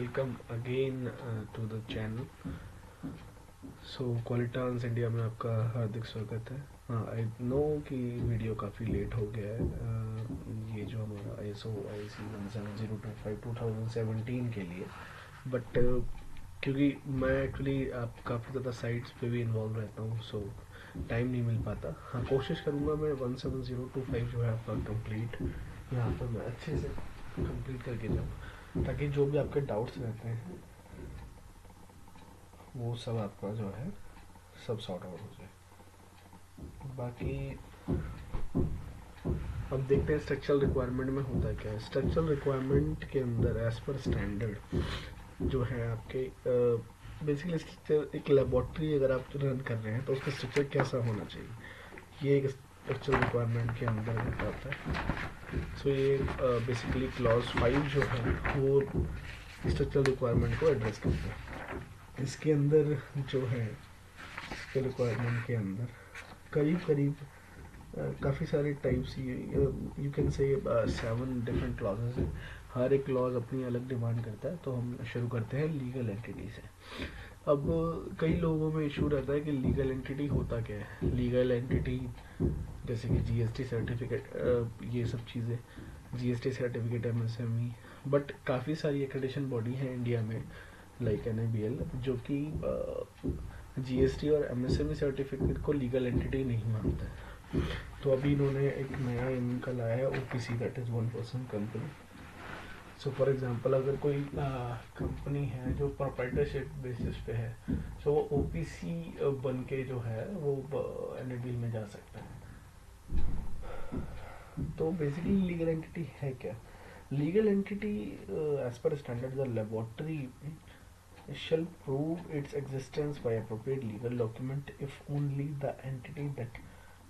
Welcome again to the channel. So क्वालिटांस India में आपका हार्दिक स्वागत है। हाँ, आई नो कि वीडियो काफ़ी लेट हो गया है। ये जो हमारा ISO IEC 17025 2017 के लिए, बट क्योंकि मैं एक्चुअली आप काफ़ी ज़्यादा साइट्स पे भी इन्वॉल्व रहता हूँ, सो टाइम नहीं मिल पाता। हाँ, कोशिश करूँगा मैं 17025 जो है आपका कंप्लीट यहाँ पर मैं अच्छे से कंप्लीट करके जाऊँ, ताकि जो भी आपके डाउट्स रहते हैं वो सब आपका जो है सब सॉर्ट आउट हो जाए। बाकी अब देखते हैं स्ट्रक्चरल रिक्वायरमेंट में होता क्या है। स्ट्रक्चरल रिक्वायरमेंट के अंदर एज पर स्टैंडर्ड जो है आपके बेसिकली स्ट्रक्चर, एक लेबोरेटरी अगर आप रन कर रहे हैं तो उसका स्ट्रक्चर कैसा होना चाहिए, ये एक स्ट्रक्चरल रिक्वायरमेंट के अंदर आता है। सो ये बेसिकली क्लॉज 5 जो है वो स्ट्रक्चरल रिक्वायरमेंट को एड्रेस करता है। इसके अंदर जो है इसके रिक्वायरमेंट के अंदर करीब करीब काफ़ी सारे types, you can say 7 different clauses हैं। हर एक क्लॉज अपनी अलग डिमांड करता है। तो हम शुरू करते हैं लीगल एंटिटी से। अब कई लोगों में इशू रहता है कि लीगल एंटिटी होता क्या है। लीगल एंटिटी जैसे कि GST सर्टिफिकेट, ये सब चीज़ें, GST सर्टिफिकेट, MSME, बट काफ़ी सारी एक्रेडिशन बॉडी है इंडिया में लाइक NABL जो कि GST और MSME सर्टिफिकेट को लीगल एंटिटी नहीं मानता है। तो अभी इन्होंने एक नया इनका लाया है OPC, that is 1% company. So for example अगर कोई कंपनी है जो प्रोप्राइटरशिप बेसिस पे है, सो वो OPC बन के जो है वो NABL में जा सकता है। तो बेसिकली लीगल एंटिटी है क्या? Legal entity as per standard the laboratory shall prove its existence by appropriate legal document if only the entity that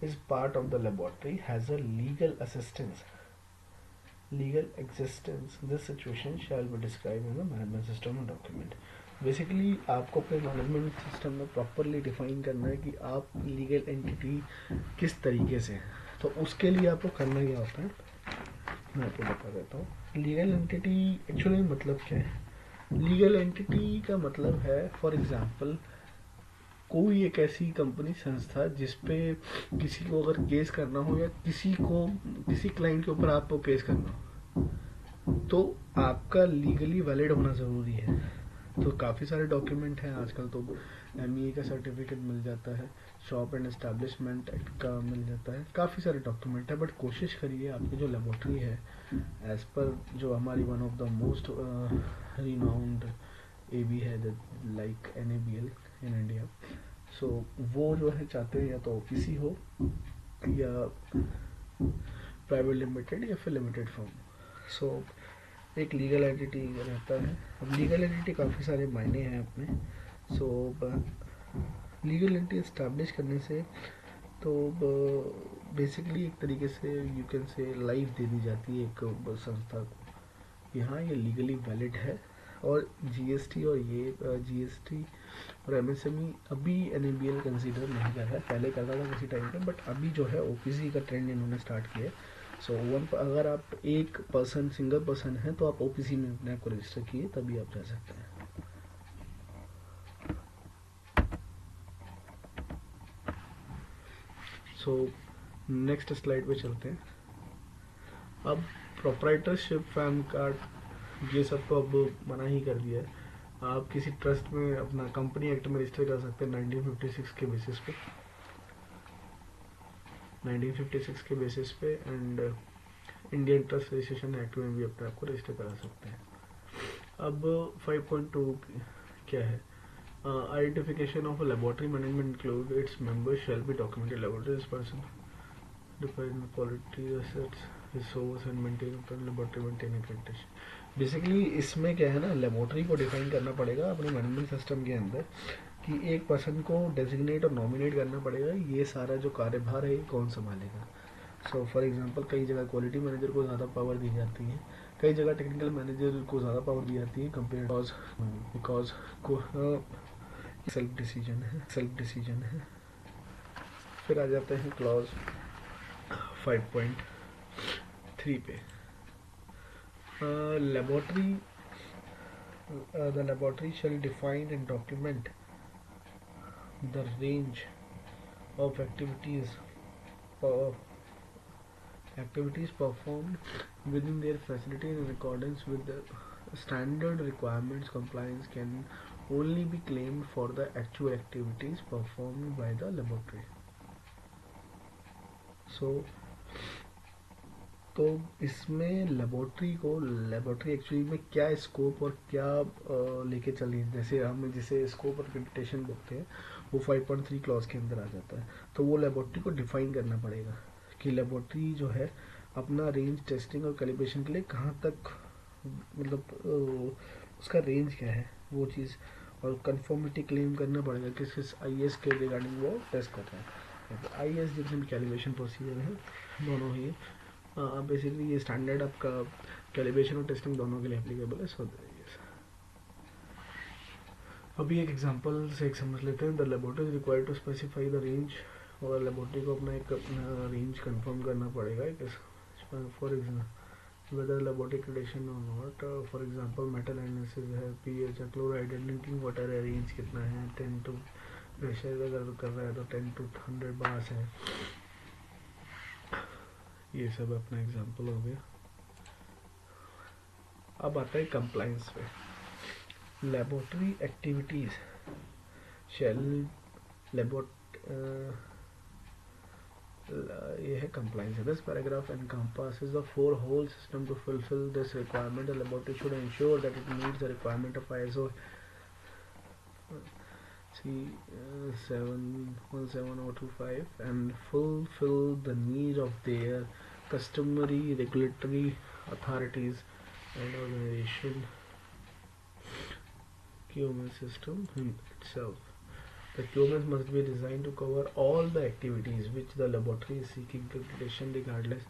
is part of the laboratory has a legal existence. This situation shall be described in the management system and document. Basically आपको अपने management system में properly define करना है कि आप legal entity किस तरीके से है। तो उसके लिए आपको करना क्या होता है मैं आपको बता देता हूँ। लीगल एंटिटी एक्चुअली मतलब क्या है? लीगल एंटिटी का मतलब है, फॉर एग्जांपल, कोई एक ऐसी कंपनी, संस्था जिस पे किसी को अगर केस करना हो या किसी क्लाइंट के ऊपर आपको केस करना हो, तो आपका लीगली वैलिड होना ज़रूरी है। तो काफ़ी सारे डॉक्यूमेंट हैं आजकल। तो MEA का सर्टिफिकेट मिल जाता है, शॉप एंड एस्टैब्लिशमेंट एक्ट का मिल जाता है, काफ़ी सारे डॉक्यूमेंट है। बट कोशिश करिए आपकी जो लेबोरेटरी है एज पर जो हमारी one of the most renowned AB है लाइक NABL इन इंडिया, सो वो जो है चाहते हैं या तो OPC हो या प्राइवेट लिमिटेड या फिर लिमिटेड फर्म। सो एक लीगल एंटिटी रहता है। अब लीगल एंटिटी काफ़ी सारे मायने हैं अपने। सो लीगल एंटिटी इस्टेब्लिश करने से तो बेसिकली एक तरीके से यू कैन से लाइफ दे दी जाती है एक संस्था को, यहाँ ये लीगली वैलिड है। और GST और MSME अभी NABL कंसीडर नहीं कर रहा है, पहले करता था किसी टाइम पे, बट अभी जो है OPC का ट्रेंड इन्होंने स्टार्ट किया है। सो अगर आप एक पर्सन, सिंगल पर्सन है, तो आप OPC में अपने आप को रजिस्टर किए तभी आप जा सकते हैं। सो नेक्स्ट स्लाइड पे चलते हैं। अब प्रोप्राइटरशिप, पैन कार्ड, ये सब तो अब मना ही कर दिया है। आप किसी ट्रस्ट में अपना कंपनी एक्ट में रजिस्टर कर सकते हैं 1956 के बेसिस पे, 1956 के बेसिस पे, and Indian trust registration act में भी अपने आप को रजिस्टर करा सकते हैं। अब 5.2 क्या है? Identification of laboratory management include its members shall be documented laboratory person define quality assets resource and maintain laboratory maintain accreditation. Basically इसमें क्या है ना, लेबोरेटरी को डिफाइन करना पड़ेगा अपने मैनेजमेंट सिस्टम के अंदर कि एक पर्सन को डेजिग्नेट और नॉमिनेट करना पड़ेगा, ये सारा जो कार्यभार है ये कौन संभालेगा। सो फॉर एग्जांपल कई जगह क्वालिटी मैनेजर को ज़्यादा पावर दी जाती है, कई जगह टेक्निकल मैनेजर को ज़्यादा पावर दी जाती है कंपेयर बिकॉज सेल्फ डिसीजन है। फिर आ जाते हैं क्लॉज 5.3 पे। Laboratory the laboratory shall define and document the range of activities performed within their facility in accordance with the standard requirements. Compliance can only be claimed for the actual activities performed by the laboratory. तो इसमें laboratory actually में क्या scope और क्या लेके चल रही है, जैसे हम जिसे स्कोप और एक्रेडिटेशन बोलते हैं वो 5.3 क्लॉज के अंदर आ जाता है। तो वो लेबोरेटरी को डिफाइन करना पड़ेगा कि लेबोरेटरी जो है अपना रेंज टेस्टिंग और कैलिब्रेशन के लिए कहाँ तक, मतलब उसका रेंज क्या है वो चीज़, और कंफर्मिटी क्लेम करना पड़ेगा किस किस IS के रिगार्डिंग वो टेस्ट कर रहा है। IS जितने भी कैलिब्रेशन प्रोसीजर है दोनों ही बेसिकली ये स्टैंडर्ड आपका कैलिब्रेशन और टेस्टिंग दोनों के लिए एप्लीकेबल है। सो अभी एक एग्जांपल से एक समझ लेते हैं। The laboratory is required to specify the range, और लेबोरेटरी को अपना एक रेंज कंफर्म करना पड़ेगा। For example whether laboratory accreditation और not, for example metal analysis है, पीएच है, क्लोराइड है, ड्रिंकिंग वाटर है, रेंज कितना है, 10 टू प्रेशर अगर कर रहा है तो 10 to 100 बार्स है। ये सब अपना एग्जांपल हो गया। अब आता है कंप्लायंस पे। लेबोरेटरी एक्टिविटीज शेल ये है compliance. This paragraph encompasses the four whole system to fulfill this requirement. The laboratory should ensure that it meets the requirement of ISO C17025 and fulfill the need of their customary regulatory authorities and organization QMS system itself. The QMS must be designed to cover all the activities which the laboratory is seeking accreditation regardless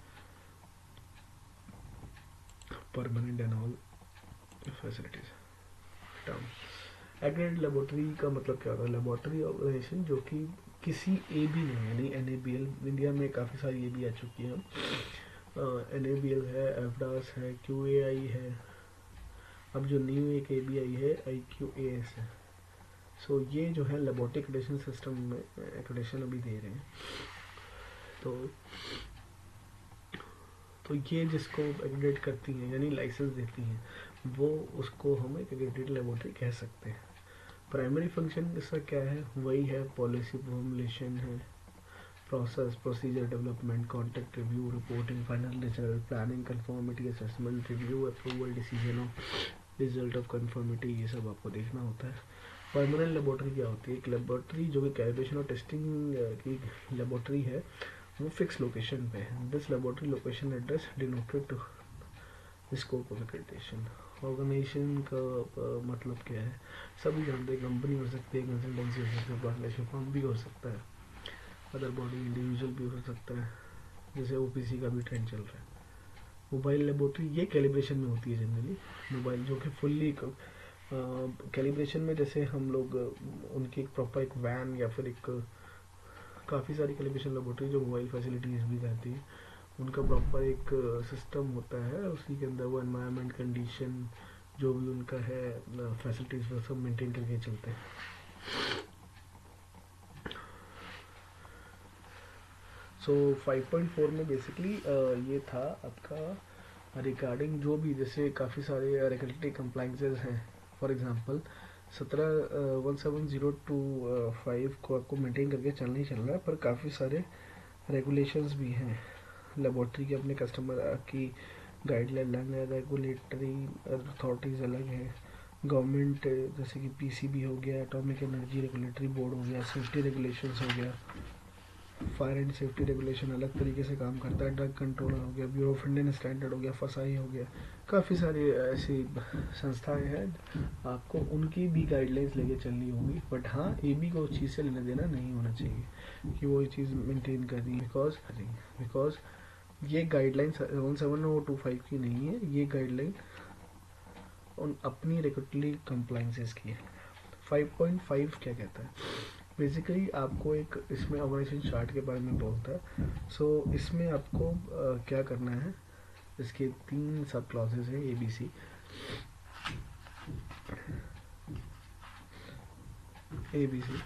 permanent and all facilities. Term accredited laboratory का मतलब क्या होता है? Laboratory organisation जो कि किसी AB में, यानी NABL, इंडिया में काफ़ी सारी AB आ चुकी हैं। NABL है, FDAS है, QAI है, अब जो न्यू एक AB आई है IQAS है। सो ये जो है लेबोरेटरी एक्रेडिटेशन सिस्टम में एक्रेडिटेशन अभी दे रहे हैं। तो ये जिसको एक्रेडिट करती हैं यानी लाइसेंस देती हैं, वो उसको हम एक एक्रेडिटेड लेबोरेटरी कह सकते हैं। प्राइमरी फंक्शन इसका क्या है? वही है, पॉलिसी फॉर्मुलेशन है, process procedure development, contact review, reporting, final result, planning, conformity assessment, review, approval, decision of result of conformity, ये सब आपको देखना होता है। परमानेंट लेबोरेटरी क्या होती है? एक लेबोरेटरी जो कि कैलिब्रेशन और टेस्टिंग की लेबोरेटरी है, वो फिक्स लोकेशन पे है। This laboratory location address denoted to scope of accreditation. Organisation का मतलब क्या है? सभी जानते हैं, कंपनी हो सकती है, कंसल्टेंसी हो सकती है, पार्टनरशिप फर्म भी हो सकता है, अदर बॉडी इंडिविजुअल भी हो सकता है, जैसे OPC का भी ट्रेंड चल रहा है। मोबाइल लेबोरेटरी ये कैलिब्रेशन में होती है जनरली, मोबाइल जो कि फुल्ली कैलिब्रेशन में, जैसे हम लोग उनकी एक प्रॉपर एक वैन या फिर एक काफ़ी सारी कैलिब्रेशन लेबोरेटरी जो मोबाइल फैसिलिटीज़ भी रहती है, उनका प्रॉपर एक सिस्टम होता है, उसी के अंदर वो एनवायरनमेंट कंडीशन जो भी उनका है फैसिलिटीज़ वो सब मेंटेन करके चलते हैं। सो 5.4 में बेसिकली ये था आपका रिगार्डिंग जो भी, जैसे काफ़ी सारे रेगुलेटरी कंप्लाइंसेस हैं। फॉर एग्जांपल 17.025 को आपको मेंटेन करके चलना ही चलना है, पर काफ़ी सारे रेगुलेशंस भी हैं। लेबोरेटरी के अपने कस्टमर की गाइडलाइन अलग है, रेगुलेटरी अथॉरिटीज़ अलग हैं, गवर्नमेंट जैसे कि PCB हो गया, एटॉमिक एनर्जी रेगुलेटरी बोर्ड हो गया, सेफ्टी रेगुलेशंस हो गया, फायर एंड सेफ्टी रेगुलेशन अलग तरीके से काम करता है, ड्रग कंट्रोलर हो गया, ब्यूरो ऑफ इंडियन स्टैंडर्ड हो गया, फसाई हो गया, काफ़ी सारी ऐसी संस्थाएं हैं, आपको उनकी भी गाइडलाइंस लेके चलनी होगी। बट हाँ, AB को उस चीज़ से लेना देना नहीं होना चाहिए कि वो ये चीज़ मेंटेन कर रही है, बिकॉज ये गाइडलाइन 17.025 की नहीं है, ये गाइडलाइन उन अपनी रेगुलेटरी कंप्लाइंसेस की है। 5.5 क्या कहता है? बेसिकली आपको एक इसमें ऑर्गेनाइजेशन चार्ट के बारे में बोलता है। सो इसमें आपको क्या करना है, इसके 3 सब क्लॉजेज हैं ABC। ABC।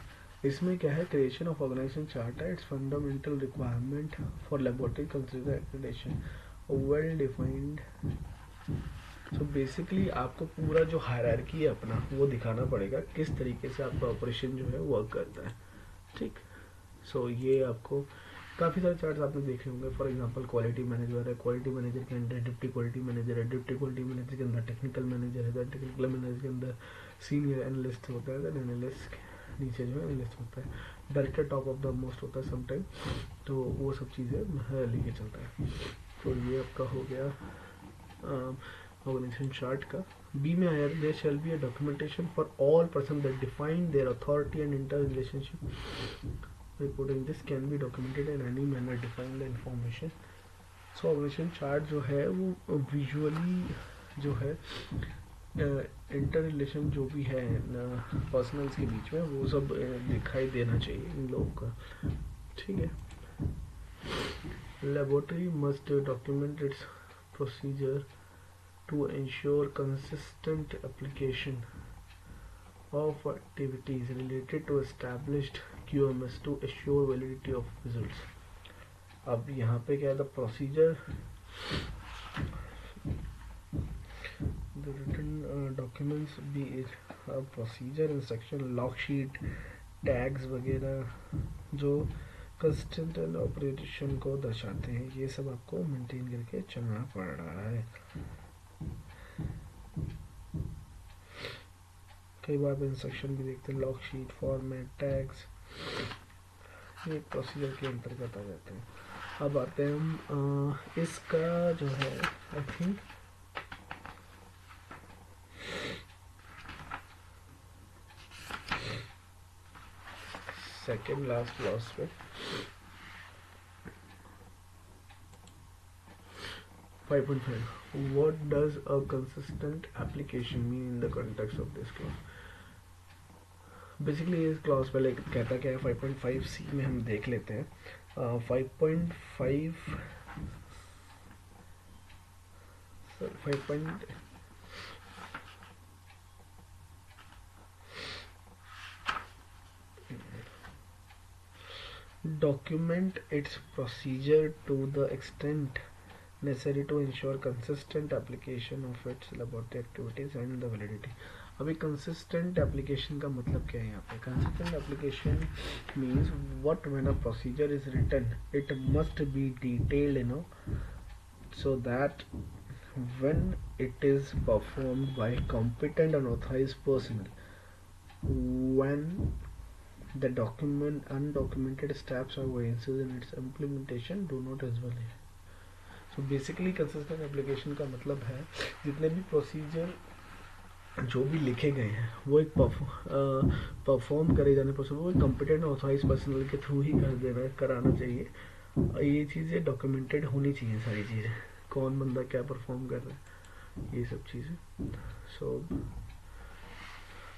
इसमें क्या है, क्रिएशन ऑफ ऑर्गेनाइजेशन चार्ट है, its fundamental requirement for laboratory consider accreditation, well defined. So basically आपको पूरा जो हायरार्की है अपना वो दिखाना पड़ेगा, किस तरीके से आपका ऑपरेशन जो है वर्क करता है, ठीक। सो ये आपको काफ़ी सारे चार्ट्स आपने देखे होंगे। फॉर एग्जांपल क्वालिटी मैनेजर है, क्वालिटी मैनेजर के अंदर डिप्टी क्वालिटी मैनेजर है, डिप्टी क्वालिटी मैनेजर के अंदर टेक्निकल मैनेजर है, टेक्निकल मैनेजर के अंदर सीनियर एनालिस्ट होता है, एनालिस्ट नीचे जो है एनालिस्ट होता है, director top of the most होता है समटाइम। तो वो सब चीज़ें लेके चलता है। तो ये आपका हो गया ऑर्गेनाइजेशन चार्ट का। बी में आया, there shall be a documentation for all person that define their authority and interrelationship. Reporting this can be documented in any manner define the information. So organisation chart जो है वो visually जो है inter relation जो भी है personnels के बीच में वो सब दिखाई देना चाहिए इन लोगों का, ठीक है। Laboratory must document it's procedure to ensure consistent application of activities related to established QMS to assure validity of results। अब यहाँ पे क्या है, the procedure the written documents be procedure instruction log sheet tags वगैरह जो consistent operation को दर्शाते हैं, ये सब आपको मेंटेन करके चलना पड़ रहा है। कई बार इंस्ट्रक्शन भी देखते हैं, लॉग शीट फॉर्मेट टैग्स, ये प्रोसीजर के अंतर्गत आ जाते हैं। अब आते हैं हम इसका जो है I think second last class पे 5.5 what does a consistent application mean in the context of this class। Basically इस क्लास पे लाइक कहता क्या है 5.5C में हम देख लेते हैं। 5.5 document its procedure to the extent necessary to ensure consistent application of its laboratory activities and the validity। अभी consistent application का मतलब क्या है यहाँ पे? Consistent application means what when a procedure is written it must be detailed so that when it is performed by competent and authorized person, when the undocumented steps or variances in its implementation do not as well। So basically consistent application का मतलब है जितने भी procedure जो भी लिखे गए हैं वो एक परफॉर्म करे जाने पर वो कॉम्पिटेंट ऑथराइज पर्सनल के थ्रू ही कराना चाहिए। ये चीज़ें डॉक्यूमेंटेड होनी चाहिए, सारी चीज़ें, कौन बंदा क्या परफॉर्म कर रहा है, ये सब चीज़ें। सो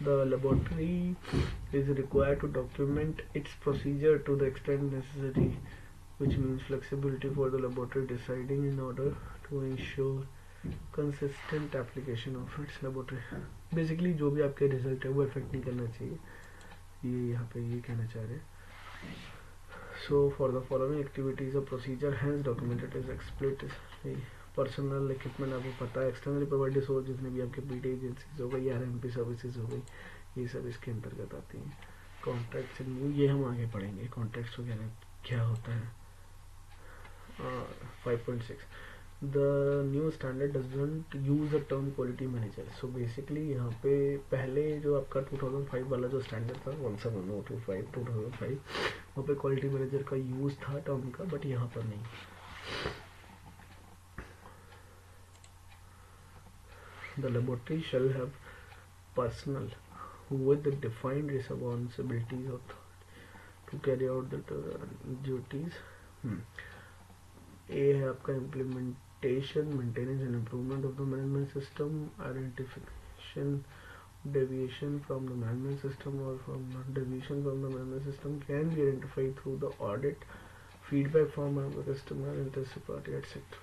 the laboratory is required to document its procedure to the extent necessary, which means flexibility for the laboratory deciding in order to ensure consistent application of its laboratory। Basically जो भी आपके रिजल्ट है वो इफेक्ट नहीं करना चाहिए, ये यहाँ पे ये कहना चाह रहे हैं। So for the following activities of procedure has documented is explicitly personal equipment, आपको पता है एक्सटर्नली प्रोवाइडेड सोर्स जितने भी आपके पीटी एजेंसीज हो गई, RMP सर्विसेज हो गई, ये सब इसके अंतर्गत आती हैं। कॉन्ट्रैक्ट्स ये हम आगे पढ़ेंगे कॉन्ट्रैक्ट्स वगैरह क्या होता है। 5.6 the new standard doesn't use the term quality manager. So basically यहाँ पे पहले जो आपका 2005 वाला जो स्टैंडर्ड था 2005 वहाँ पे क्वालिटी मैनेजर का यूज था टर्म का, बट यहाँ पर नहीं। The laboratory shall have personnel with the defined responsibilities to carry out the duties। A है आपका implementation, maintenance and improvement of the management system, identification deviation from the management system or from deviation from the management system can be identified through the audit, feedback from the customer, interested party, etc।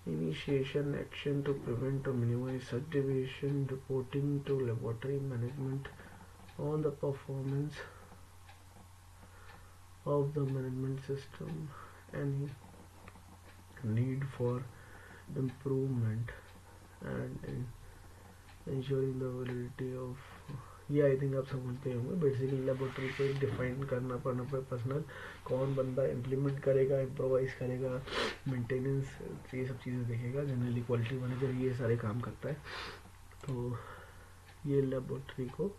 Initiation action to prevent or minimize such deviation, reporting to laboratory management on the performance of the management system, any need for improvement, and in ensuring the validity of, ये I think आप समझते होंगे। Basically laboratory को define करना पड़ना पर personal कौन बंदा इम्प्लीमेंट करेगा, इम्प्रोवाइज करेगा, मेंटेनेंस, ये सब चीज़ें देखेगा। जनरली क्वालिटी मैनेजर ये सारे काम करता है। तो ये लेबोरेटरी को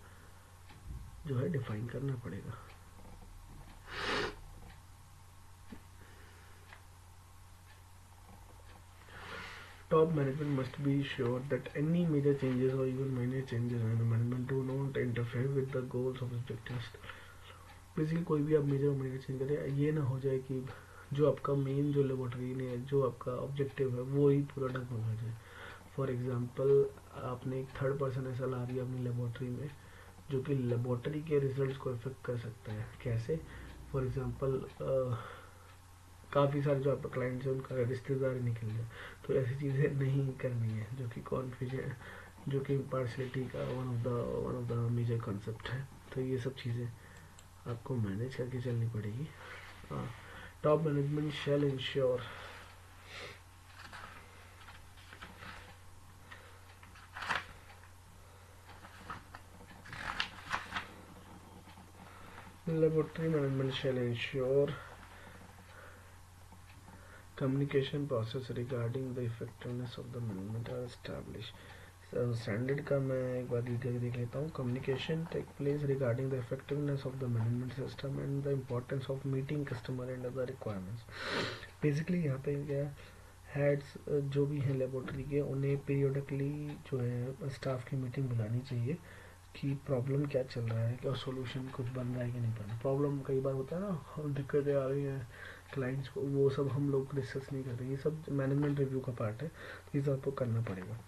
जो है डिफाइन करना पड़ेगा। Top management must be sure that any major changes or even minor changes in the management do not interfere with the goals of objectives. Basically कोई भी आप मेजर और माइनर चेंज करें, ये ना हो जाए कि जो आपका मेन जो लेबोरेटरी ने जो आपका ऑब्जेक्टिव है वो ही पूरा डगमगा हो जाए। फॉर एग्जांपल आपने एक थर्ड पर्सन ऐसा ला दिया अपनी लेबोरेटरी में जो कि लेबोरेटरी के रिजल्ट्स को इफेक्ट कर सकता है। कैसे? फॉर एग्जांपल काफ़ी सारे जो आपका क्लाइंट्स है उनका रिश्तेदार निकल जाए, तो ऐसी चीज़ें नहीं करनी है जो कि कॉन्फ्यूजन, जो कि इम्पार्शलिटी का one of the major concept है। तो ये सब चीज़ें आपको मैनेज करके चलनी पड़ेगी। Top management shell ensure laboratory management shall ensure communication process regarding the effectiveness of the management are established. Standard का मैं एक बार डिटेल देख लेता हूँ। Communication take place regarding the effectiveness of the management system and the importance of meeting customer and other requirements. Basically यहाँ पे क्या, हेड्स जो भी हैं लेबोरेटरी के, उन्हें पीरियडिकली जो है स्टाफ की मीटिंग बुलानी चाहिए कि प्रॉब्लम क्या चल रहा है, क्या सोल्यूशन कुछ बन रहा है कि नहीं बन रहा। प्रॉब्लम कई बार होता है ना, दिक्कतें आ रही हैं क्लाइंट्स को, वो सब हम लोग डिस्कस नहीं कर रहे, ये सब मैनेजमेंट रिव्यू का पार्ट है, ये सब आपको करना पड़ेगा।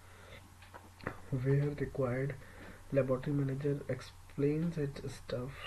Where required, laboratory manager explains its staff